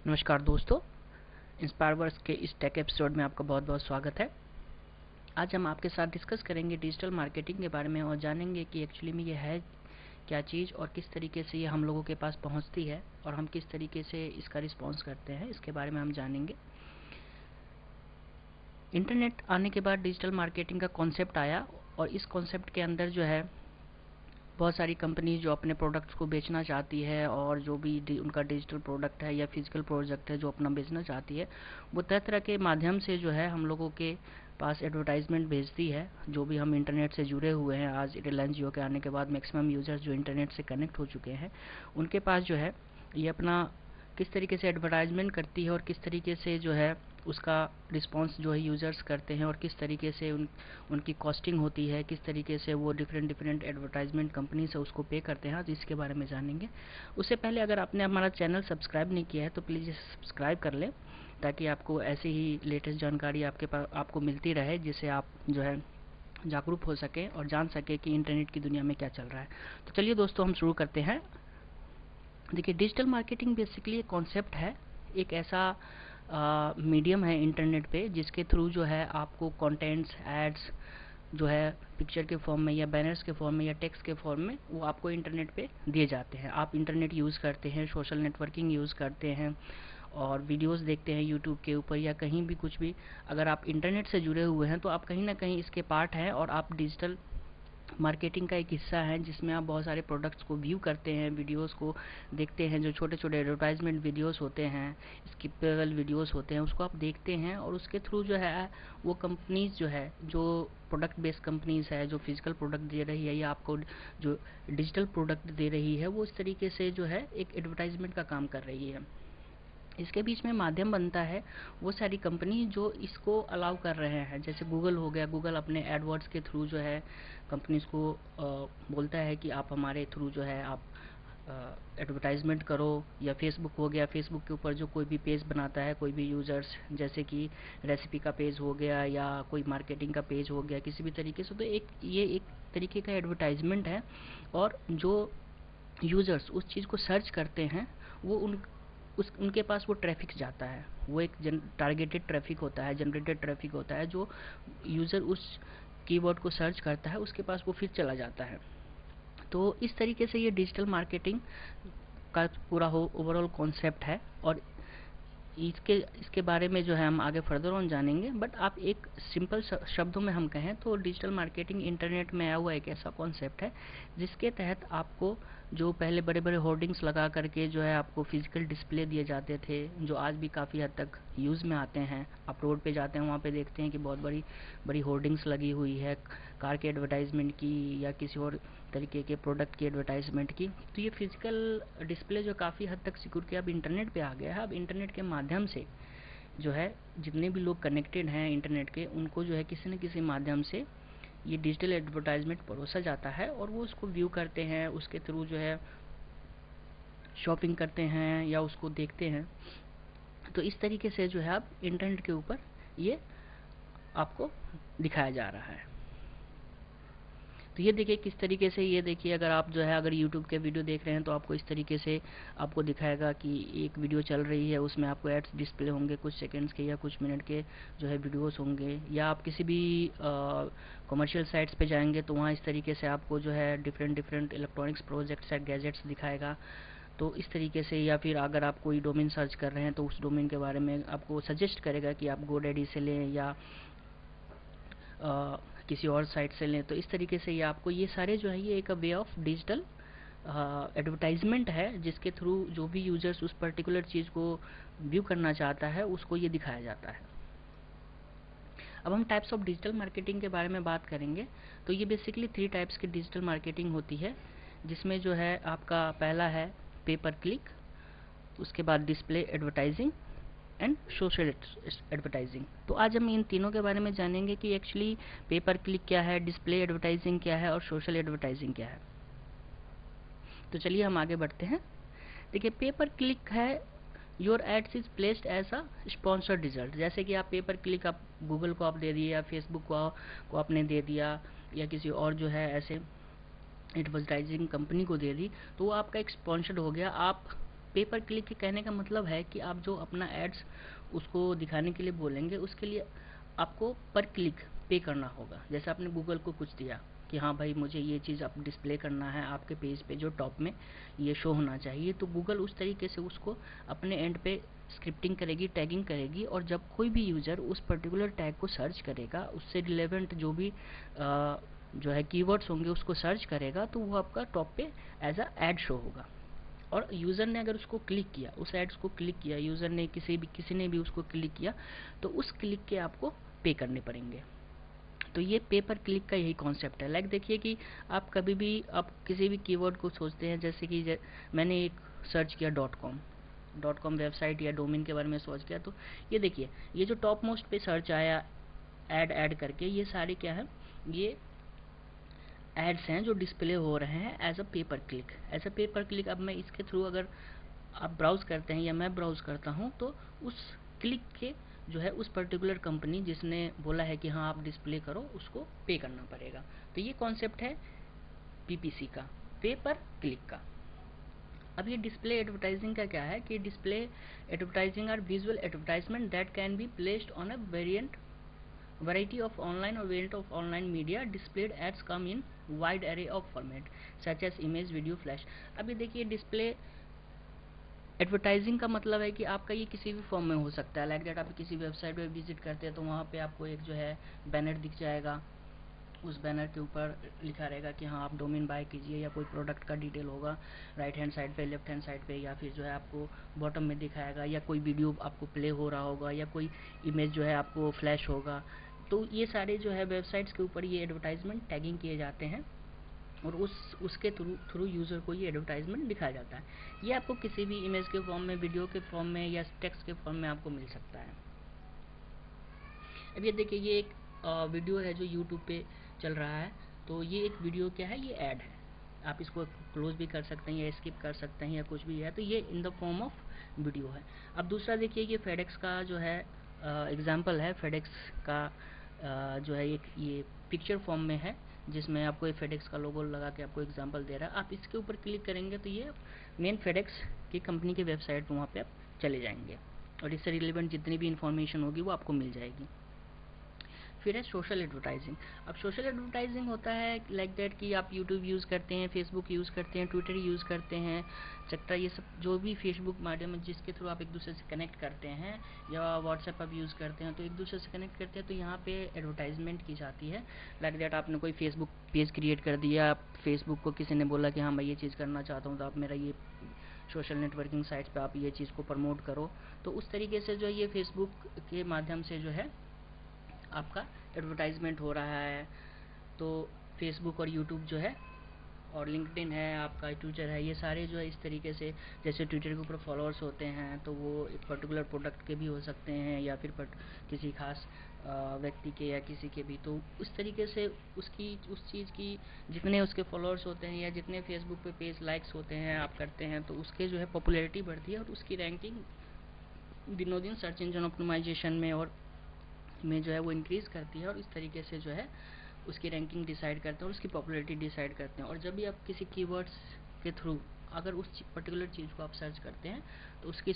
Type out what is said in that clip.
नमस्कार दोस्तों, इंस्पायरवर्स के इस टेक एपिसोड में आपका बहुत बहुत स्वागत है। आज हम आपके साथ डिस्कस करेंगे डिजिटल मार्केटिंग के बारे में और जानेंगे कि एक्चुअली में ये है क्या चीज़ और किस तरीके से ये हम लोगों के पास पहुंचती है और हम किस तरीके से इसका रिस्पॉन्स करते हैं, इसके बारे में हम जानेंगे। इंटरनेट आने के बाद डिजिटल मार्केटिंग का कॉन्सेप्ट आया और इस कॉन्सेप्ट के अंदर जो है बहुत सारी कंपनी जो अपने प्रोडक्ट्स को बेचना चाहती है और जो भी उनका डिजिटल प्रोडक्ट है या फिजिकल प्रोडक्ट है जो अपना बेचना चाहती है, वो तरह तरह के माध्यम से जो है हम लोगों के पास एडवर्टाइजमेंट भेजती है। जो भी हम इंटरनेट से जुड़े हुए हैं, आज रिलायंस जियो के आने के बाद मैक्सिमम यूजर्स जो इंटरनेट से कनेक्ट हो चुके हैं, उनके पास जो है ये अपना किस तरीके से एडवर्टाइजमेंट करती है और किस तरीके से जो है उसका रिस्पांस जो है यूज़र्स करते हैं और किस तरीके से उनकी कॉस्टिंग होती है, किस तरीके से वो डिफरेंट एडवर्टाइजमेंट कंपनी से उसको पे करते हैं। आज इसके बारे में जानेंगे। उससे पहले अगर आपने हमारा चैनल सब्सक्राइब नहीं किया है तो प्लीज़ इसे सब्सक्राइब कर लें, ताकि आपको ऐसे ही लेटेस्ट जानकारी आपको मिलती रहे, जिससे आप जो है जागरूक हो सके और जान सके कि इंटरनेट की दुनिया में क्या चल रहा है। तो चलिए दोस्तों, हम शुरू करते हैं। देखिए, डिजिटल मार्केटिंग बेसिकली एक कॉन्सेप्ट है, एक ऐसा मीडियम है इंटरनेट पे जिसके थ्रू जो है आपको कंटेंट्स, एड्स जो है पिक्चर के फॉर्म में या बैनर्स के फॉर्म में या टेक्स्ट के फॉर्म में वो आपको इंटरनेट पे दिए जाते हैं। आप इंटरनेट यूज़ करते हैं, सोशल नेटवर्किंग यूज़ करते हैं और वीडियोस देखते हैं यूट्यूब के ऊपर या कहीं भी कुछ भी। अगर आप इंटरनेट से जुड़े हुए हैं तो आप कहीं ना कहीं इसके पार्ट हैं और आप डिजिटल मार्केटिंग का एक हिस्सा है, जिसमें आप बहुत सारे प्रोडक्ट्स को व्यू करते हैं, वीडियोस को देखते हैं। जो छोटे छोटे एडवर्टाइजमेंट वीडियोस होते हैं, स्किपेबल वीडियोस होते हैं, उसको आप देखते हैं और उसके थ्रू जो है वो कंपनीज जो है, जो प्रोडक्ट बेस्ड कंपनीज है, जो फिजिकल प्रोडक्ट दे रही है या आपको जो डिजिटल प्रोडक्ट दे रही है, वो इस तरीके से जो है एक एडवर्टाइजमेंट का काम कर रही है। इसके बीच में माध्यम बनता है वो सारी कंपनी जो इसको अलाउ कर रहे हैं। जैसे गूगल हो गया, गूगल अपने एडवर्ड्स के थ्रू जो है कंपनीज को बोलता है कि आप हमारे थ्रू जो है आप एडवर्टाइजमेंट करो। या फेसबुक हो गया, फेसबुक के ऊपर जो कोई भी पेज बनाता है कोई भी यूज़र्स, जैसे कि रेसिपी का पेज हो गया या कोई मार्केटिंग का पेज हो गया किसी भी तरीके से, तो ये एक तरीके का एडवर्टाइजमेंट है। और जो यूज़र्स उस चीज़ को सर्च करते हैं, वो उनके पास वो ट्रैफिक जाता है। वो एक टारगेटेड ट्रैफिक होता है, जनरेटेड ट्रैफिक होता है। जो यूज़र उस कीवर्ड को सर्च करता है उसके पास वो फिर चला जाता है। तो इस तरीके से ये डिजिटल मार्केटिंग का पूरा हो ओवरऑल कॉन्सेप्ट है और इसके बारे में जो है हम आगे फर्दर ऑन जानेंगे। बट आप एक सिंपल शब्दों में हम कहें तो डिजिटल मार्केटिंग इंटरनेट में आया हुआ एक ऐसा कॉन्सेप्ट है जिसके तहत आपको जो पहले बड़े बड़े होर्डिंग्स लगा करके जो है आपको फिजिकल डिस्प्ले दिए जाते थे, जो आज भी काफ़ी हद तक यूज़ में आते हैं। आप रोड पे जाते हैं, वहाँ पे देखते हैं कि बहुत बड़ी बड़ी होर्डिंग्स लगी हुई है कार के एडवर्टाइजमेंट की या किसी और तरीके के प्रोडक्ट की एडवर्टाइजमेंट की। तो ये फिजिकल डिस्प्ले जो काफ़ी हद तक सिक्योर किया अब इंटरनेट पे आ गया है। अब इंटरनेट के माध्यम से जो है जितने भी लोग कनेक्टेड हैं इंटरनेट के, उनको जो है किसी न किसी माध्यम से ये डिजिटल एडवर्टाइजमेंट परोसा जाता है और वो उसको व्यू करते हैं, उसके थ्रू जो है शॉपिंग करते हैं या उसको देखते हैं। तो इस तरीके से जो है अब इंटरनेट के ऊपर ये आपको दिखाया जा रहा है। तो ये देखिए किस तरीके से, ये देखिए अगर आप जो है अगर यूट्यूब के वीडियो देख रहे हैं तो आपको इस तरीके से आपको दिखाएगा कि एक वीडियो चल रही है, उसमें आपको एड्स डिस्प्ले होंगे कुछ सेकंड्स के या कुछ मिनट के जो है वीडियोस होंगे। या आप किसी भी कमर्शियल साइट्स पे जाएंगे तो वहाँ इस तरीके से आपको जो है डिफरेंट इलेक्ट्रॉनिक्स प्रोजेक्ट्स या गैजेट्स दिखाएगा। तो इस तरीके से, या फिर अगर आप कोई डोमेन सर्च कर रहे हैं तो उस डोमेन के बारे में आपको सजेस्ट करेगा कि आप गोडैडी से लें या किसी और साइट से लें। तो इस तरीके से ये आपको ये सारे जो है ये एक वे ऑफ डिजिटल एडवर्टाइजमेंट है, जिसके थ्रू जो भी यूजर्स उस पर्टिकुलर चीज़ को व्यू करना चाहता है उसको ये दिखाया जाता है। अब हम टाइप्स ऑफ डिजिटल मार्केटिंग के बारे में बात करेंगे। तो ये बेसिकली 3 टाइप्स की डिजिटल मार्केटिंग होती है, जिसमें जो है आपका पहला है पे पर क्लिक, उसके बाद display advertising and social advertising. तो आज हम इन तीनों के बारे में जानेंगे कि एक्चुअली पे पर क्लिक क्या है, डिस्प्ले एडवर्टाइजिंग क्या है और सोशल एडवर्टाइजिंग क्या है। तो चलिए हम आगे बढ़ते हैं। देखिए, पे पर क्लिक है your ads is placed as a sponsored result. जैसे कि आप पे पर क्लिक आप गूगल को आप दे दिए या फेसबुक को आपने दे दिया या किसी और जो है ऐसे एडवर्टाइजिंग कंपनी को दे दी, तो वो आपका एक स्पॉन्सर्ड हो गया। आप पे पर क्लिक के कहने का मतलब है कि आप जो अपना एड्स उसको दिखाने के लिए बोलेंगे, उसके लिए आपको पर क्लिक पे करना होगा। जैसे आपने गूगल को कुछ दिया कि हाँ भाई मुझे ये चीज़ आप डिस्प्ले करना है आपके पेज पे, जो टॉप में ये शो होना चाहिए, तो गूगल उस तरीके से उसको अपने एंड पे स्क्रिप्टिंग करेगी, टैगिंग करेगी, और जब कोई भी यूज़र उस पर्टिकुलर टैग को सर्च करेगा, उससे रिलेवेंट जो भी जो है कीवर्ड्स होंगे उसको सर्च करेगा, तो वो आपका टॉप पे एज अ एड शो होगा। और यूज़र ने अगर उसको क्लिक किया, उस एड्स को क्लिक किया, यूज़र ने किसी ने भी उसको क्लिक किया, तो उस क्लिक के आपको पे करने पड़ेंगे। तो ये पे पर क्लिक का यही कॉन्सेप्ट है। लाइक देखिए कि आप कभी भी आप किसी भी कीवर्ड को सोचते हैं, जैसे कि मैंने एक सर्च किया डॉट कॉम वेबसाइट या डोमेन के बारे में सर्च किया, तो ये देखिए ये जो टॉप मोस्ट पे सर्च आया ऐड करके, ये सारे क्या है, ये एड्स हैं जो डिस्प्ले हो रहे हैं as a pay per click. As a pay per click अब मैं इसके थ्रू अगर आप ब्राउज़ करते हैं या मैं ब्राउज़ करता हूँ, तो उस क्लिक के जो है उस पर्टिकुलर कंपनी जिसने बोला है कि हाँ आप डिस्प्ले करो, उसको पे करना पड़ेगा। तो ये कॉन्सेप्ट है पीपीसी का, पे पर क्लिक का। अब ये डिस्प्ले एडवर्टाइजिंग का क्या है कि display advertising are visual advertisement that can be placed on a variety of online or variant of online media. Displayed ads come in wide array of format such as image, video, flash. अभी देखिए display advertising का मतलब है कि आपका ये किसी भी फॉर्म में हो सकता है। लाइक दैट आप किसी वेबसाइट पे विजिट करते हैं, तो वहाँ पे आपको एक जो है बैनर दिख जाएगा, उस बैनर के ऊपर लिखा रहेगा कि हाँ आप डोमेन बाय कीजिए, या कोई प्रोडक्ट का डिटेल होगा राइट हैंड साइड पे, लेफ्ट हैंड साइड पे, या फिर जो है आपको बॉटम में दिखाएगा, या कोई वीडियो आपको प्ले हो रहा होगा, या कोई इमेज जो है आपको फ्लैश होगा। तो ये सारे जो है वेबसाइट्स के ऊपर ये एडवर्टाइजमेंट टैगिंग किए जाते हैं, और उसके थ्रू यूज़र को ये एडवर्टाइजमेंट दिखाया जाता है। ये आपको किसी भी इमेज के फॉर्म में, वीडियो के फॉर्म में, या टेक्स्ट के फॉर्म में आपको मिल सकता है। अब ये देखिए ये एक वीडियो है जो यूट्यूब पे चल रहा है, तो ये एक वीडियो क्या है, ये ऐड है। आप इसको क्लोज भी कर सकते हैं या स्किप कर सकते हैं या कुछ भी है, तो ये in the form of video है। अब दूसरा देखिए ये फेडेक्स का जो है एग्जांपल है। फेडेक्स का जो है एक ये पिक्चर फॉर्म में है, जिसमें आपको ये फेडेक्स का लोगो लगा के आपको एग्जांपल दे रहा है। आप इसके ऊपर क्लिक करेंगे तो ये मेन फेडेक्स की कंपनी की वेबसाइट वहाँ पे आप चले जाएंगे, और इससे रिलेवेंट जितनी भी इंफॉर्मेशन होगी वो आपको मिल जाएगी। फिर है सोशल एडवर्टाइजिंग। अब सोशल एडवर्टाइजिंग होता है लाइक दैट कि आप यूट्यूब यूज़ करते हैं, फेसबुक यूज़ करते हैं, ट्विटर यूज़ करते हैं, एक्सेट्रा, ये सब जो भी फेसबुक माध्यम है जिसके थ्रू आप एक दूसरे से कनेक्ट करते हैं, या व्हाट्सएप आप यूज़ करते हैं, तो एक दूसरे से कनेक्ट करते हैं, तो यहाँ पे एडवर्टाइजमेंट की जाती है। लाइक दैट आपने कोई फेसबुक पेज क्रिएट कर दिया, फेसबुक को किसी ने बोला कि हाँ मैं ये चीज़ करना चाहता हूँ, तो आप मेरा ये सोशल नेटवर्किंग साइट्स पे आप ये चीज़ को प्रमोट करो। तो उस तरीके से जो ये फेसबुक के माध्यम से जो है आपका एडवर्टाइजमेंट हो रहा है। तो फेसबुक और यूट्यूब जो है, और लिंक्डइन है, आपका ट्विटर है, ये सारे जो है इस तरीके से, जैसे ट्विटर के ऊपर फॉलोअर्स होते हैं तो वो एक पर्टिकुलर प्रोडक्ट के भी हो सकते हैं, या फिर किसी खास व्यक्ति के या किसी के भी, तो उस तरीके से उस चीज़ की जितने उसके फॉलोअर्स होते हैं या जितने फेसबुक पे पेज लाइक्स होते हैं आप करते हैं, तो उसके जो है पॉपुलैरिटी बढ़ती है, और उसकी रैंकिंग दिनों दिन सर्च इंजन ऑप्टिमाइजेशन में और में जो है वो इंक्रीज़ करती है, और इस तरीके से जो है उसकी रैंकिंग डिसाइड करते हैं और उसकी पॉपुलैरिटी डिसाइड करते हैं। और जब भी आप किसी कीवर्ड्स के थ्रू अगर उस पर्टिकुलर चीज़ को आप सर्च करते हैं, तो उसकी